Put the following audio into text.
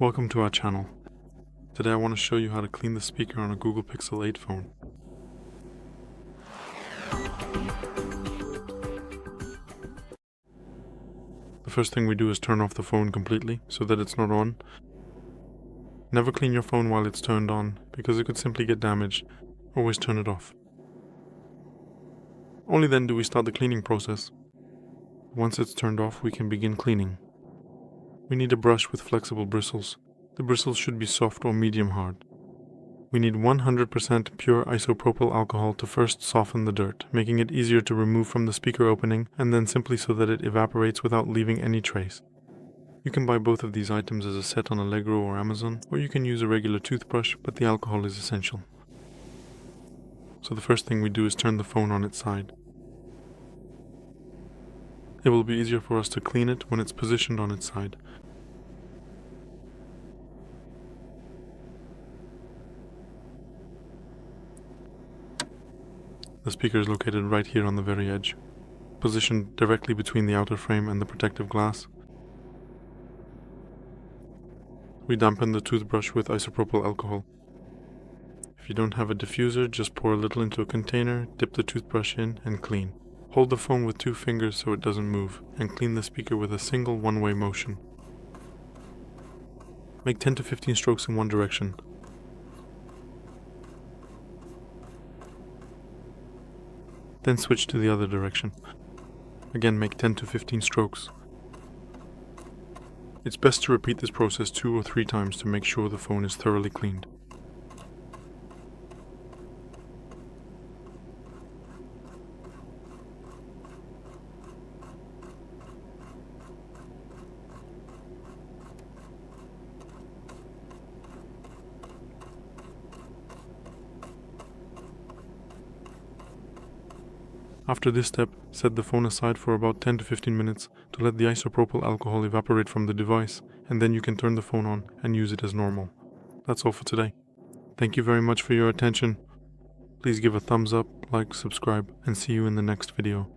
Welcome to our channel. Today I want to show you how to clean the speaker on a Google Pixel 8 phone. The first thing we do is turn off the phone completely so that it's not on. Never clean your phone while it's turned on because it could simply get damaged. Always turn it off. Only then do we start the cleaning process. Once it's turned off, we can begin cleaning. We need a brush with flexible bristles. The bristles should be soft or medium hard. We need 100% pure isopropyl alcohol to first soften the dirt, making it easier to remove from the speaker opening, and then simply so that it evaporates without leaving any trace. You can buy both of these items as a set on Allegro or Amazon, or you can use a regular toothbrush, but the alcohol is essential. So the first thing we do is turn the phone on its side. It will be easier for us to clean it when it's positioned on its side. The speaker is located right here on the very edge, positioned directly between the outer frame and the protective glass. We dampen the toothbrush with isopropyl alcohol. If you don't have a diffuser, just pour a little into a container, dip the toothbrush in, and clean. Hold the phone with 2 fingers so it doesn't move, and clean the speaker with a single one-way motion. Make 10 to 15 strokes in one direction. Then switch to the other direction. Again, make 10 to 15 strokes. It's best to repeat this process 2 or 3 times to make sure the phone is thoroughly cleaned. After this step, set the phone aside for about 10 to 15 minutes to let the isopropyl alcohol evaporate from the device, and then you can turn the phone on and use it as normal. That's all for today. Thank you very much for your attention. Please give a thumbs up, like, subscribe, and see you in the next video.